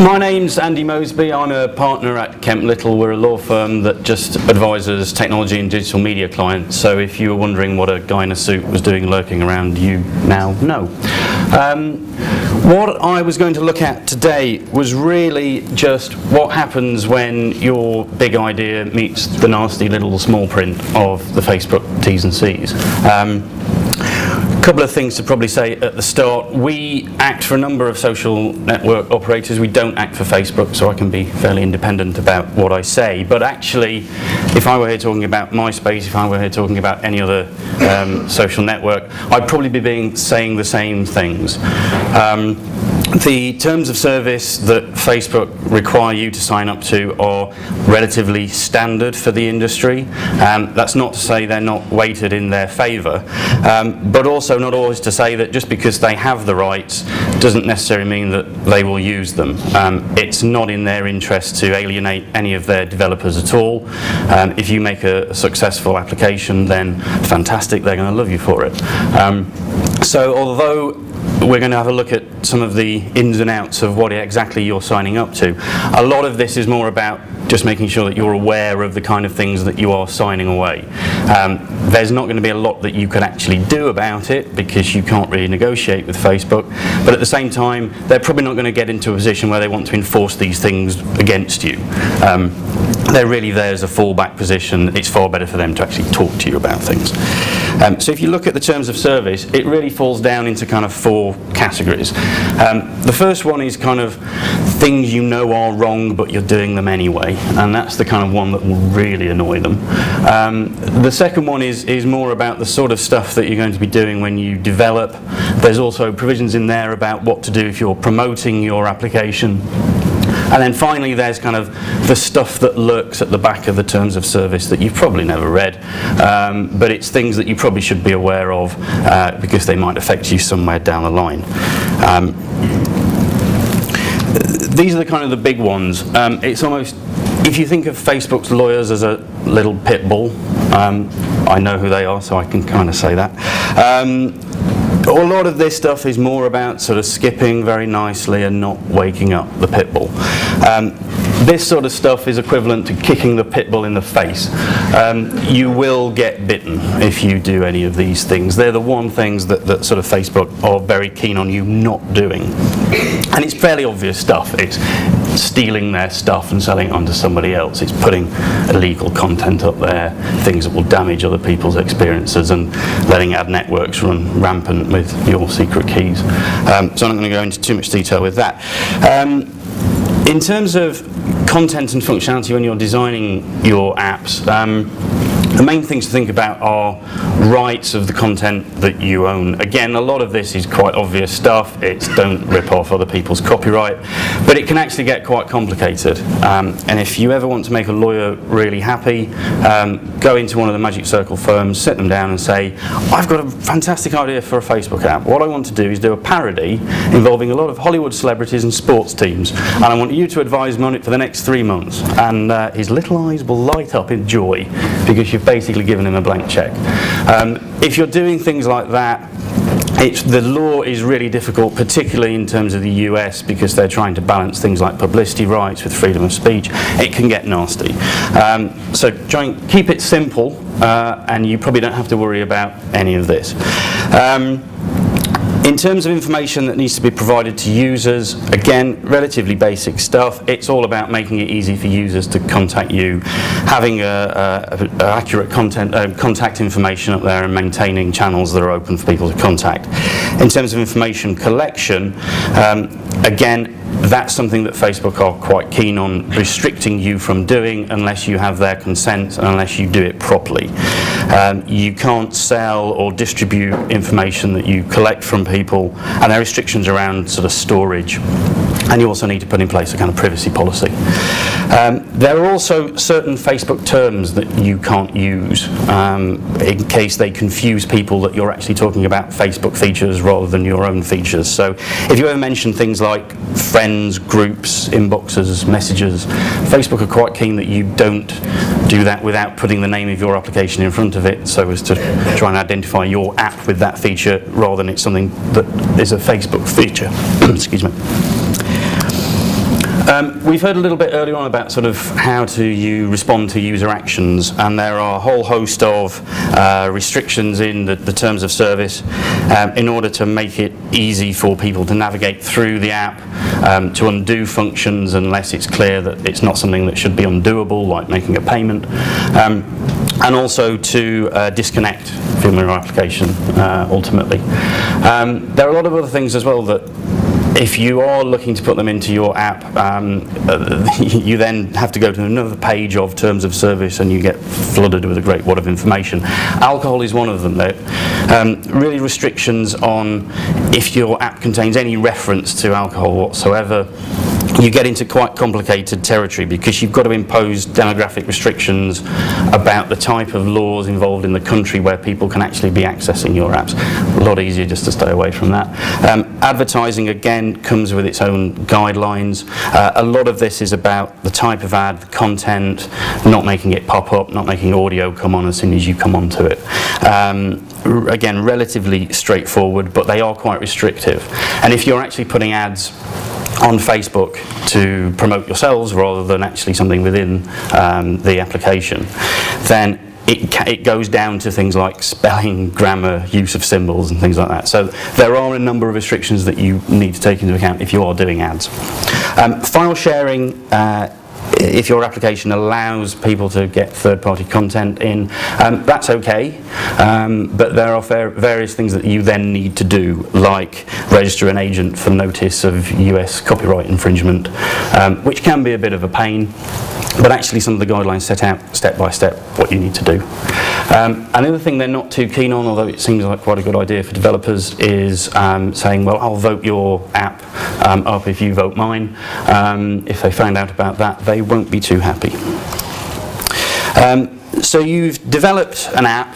My name's Andy Moseby. I'm a partner at Kemp Little. We're a law firm that just advises technology and digital media clients. So if you were wondering what a guy in a suit was doing lurking around, you now know. What I was going to look at today was really just what happens when your big idea meets the nasty little small print of the Facebook T's and C's. A couple of things to probably say at the start. We act for a number of social network operators. We don't act for Facebook, so I can be fairly independent about what I say. But actually, if I were here talking about Moseby, if I were here talking about any other social network, I'd probably be saying the same things. The terms of service that Facebook require you to sign up to are relatively standard for the industry. That's not to say they're not weighted in their favour, but also not always to say that just because they have the rights doesn't necessarily mean that they will use them. It's not in their interest to alienate any of their developers at all. If you make a successful application, then fantastic, they're going to love you for it. So although we're going to have a look at some of the ins and outs of what exactly you're signing up to, a lot of this is more about just making sure that you're aware of the kind of things that you are signing away. There's not going to be a lot that you can actually do about it because you can't really negotiate with Facebook, but at the same time they're probably not going to get into a position where they want to enforce these things against you. They're really there as a fallback position. It's far better for them to actually talk to you about things. So if you look at the terms of service, it really falls down into kind of four categories. The first one is kind of things you know are wrong but you're doing them anyway, and that's the kind of one that will really annoy them. The second one is more about the sort of stuff that you're going to be doing when you develop. There's also provisions in there about what to do if you're promoting your application. And then finally there's kind of the stuff that lurks at the back of the terms of service that you've probably never read, but it's things that you probably should be aware of because they might affect you somewhere down the line. These are the kind of the big ones. It's almost, if you think of Facebook's lawyers as a little pit bull, I know who they are, so I can kind of say that. A lot of this stuff is more about sort of skipping very nicely and not waking up the pit bull. This sort of stuff is equivalent to kicking the pit bull in the face. You will get bitten if you do any of these things. They're the one things that sort of Facebook are very keen on you not doing. And it's fairly obvious stuff. It's stealing their stuff and selling it onto somebody else. It's putting illegal content up there, things that will damage other people's experiences, and letting ad networks run rampant with your secret keys. So I'm not going to go into too much detail with that. In terms of content and functionality when you're designing your apps, the main things to think about are rights of the content that you own. Again, a lot of this is quite obvious stuff. It's don't rip off other people's copyright, but it can actually get quite complicated. And if you ever want to make a lawyer really happy, go into one of the Magic Circle firms, sit them down and say, I've got a fantastic idea for a Facebook app. What I want to do is do a parody involving a lot of Hollywood celebrities and sports teams, and I want you to advise me on it for the next 3 months. And his little eyes will light up in joy because you've basically given him a blank check. If you're doing things like that, the law is really difficult, particularly in terms of the US, because they're trying to balance things like publicity rights with freedom of speech. It can get nasty. So try and keep it simple, and you probably don't have to worry about any of this. In terms of information that needs to be provided to users, again, relatively basic stuff. It's all about making it easy for users to contact you, having accurate contact information up there, and maintaining channels that are open for people to contact. In terms of information collection, again, that's something that Facebook are quite keen on restricting you from doing unless you have their consent and unless you do it properly. You can't sell or distribute information that you collect from people, and there are restrictions around sort of storage. And you also need to put in place a kind of privacy policy. There are also certain Facebook terms that you can't use in case they confuse people that you're actually talking about Facebook features rather than your own features. So if you ever mention things like friends, groups, inboxes, messages, Facebook are quite keen that you don't do that without putting the name of your application in front of it, so as to try and identify your app with that feature rather than it's something that is a Facebook feature. Excuse me. We've heard a little bit earlier on about sort of how you respond to user actions, and there are a whole host of restrictions in the terms of service in order to make it easy for people to navigate through the app, to undo functions unless it's clear that it's not something that should be undoable, like making a payment, and also to disconnect from your application ultimately. There are a lot of other things as well that, if you are looking to put them into your app, you then have to go to another page of terms of service and you get flooded with a great wad of information. Alcohol is one of them, though. Really restrictions on if your app contains any reference to alcohol whatsoever. You get into quite complicated territory because you've got to impose demographic restrictions about the type of laws involved in the country where people can actually be accessing your apps. A lot easier just to stay away from that. Advertising, again, comes with its own guidelines. A lot of this is about the type of ad, the content, not making it pop up, not making audio come on as soon as you come onto it. Again, relatively straightforward, but they are quite restrictive. And if you're actually putting ads on Facebook to promote yourselves rather than actually something within the application, then it goes down to things like spelling, grammar, use of symbols and things like that. So there are a number of restrictions that you need to take into account if you are doing ads. File sharing, if your application allows people to get third-party content in, that's okay, but there are various things that you then need to do, like register an agent for notice of US copyright infringement, which can be a bit of a pain, but actually some of the guidelines set out step by step what you need to do. Another thing they're not too keen on, although it seems like quite a good idea for developers, is saying, well, I'll vote your app up if you vote mine. If they find out about that, they won't be too happy. So you've developed an app,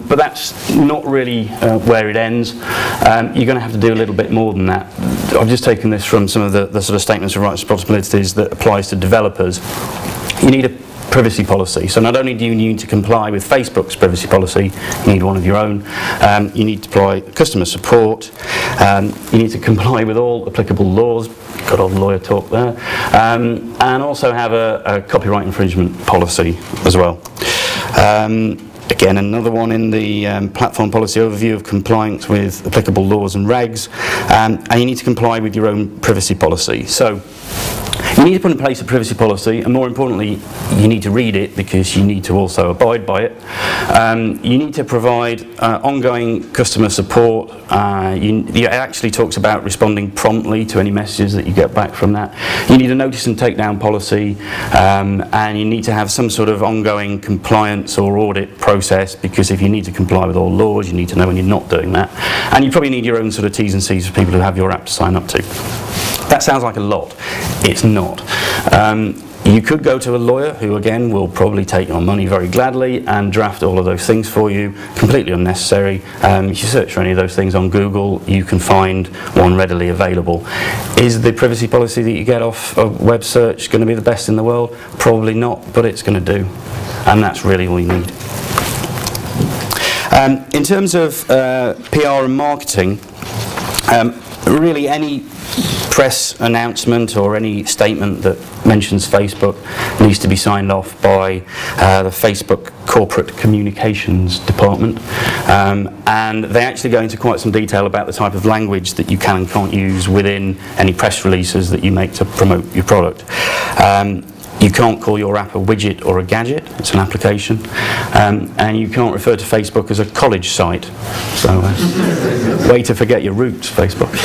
but that's not really where it ends. You're going to have to do a little bit more than that. I've just taken this from some of the sort of statements of rights and responsibilities that applies to developers. You need a privacy policy. So not only do you need to comply with Facebook's privacy policy, you need one of your own. You need to apply customer support. You need to comply with all applicable laws. Got all the lawyer talk there. And also have a copyright infringement policy as well. Again, another one in the platform policy overview of compliance with applicable laws and regs, and you need to comply with your own privacy policy. So you need to put in place a privacy policy, and more importantly, you need to read it because you need to also abide by it. You need to provide ongoing customer support. It actually talks about responding promptly to any messages that you get back from that. You need a notice and take down policy, and you need to have some sort of ongoing compliance or audit process, because if you need to comply with all laws, you need to know when you're not doing that. And you probably need your own sort of T's and C's for people who have your app to sign up to. That sounds like a lot. It's not. You could go to a lawyer who, again, will probably take your money very gladly and draft all of those things for you, completely unnecessary. If you search for any of those things on Google, you can find one readily available. Is the privacy policy that you get off a web search going to be the best in the world? Probably not, but it's going to do. And that's really all you need. In terms of PR and marketing, really any press announcement or any statement that mentions Facebook needs to be signed off by the Facebook Corporate Communications Department, and they actually go into quite some detail about the type of language that you can and can't use within any press releases that you make to promote your product. You can't call your app a widget or a gadget, it's an application, and you can't refer to Facebook as a college site. So way to forget your roots, Facebook.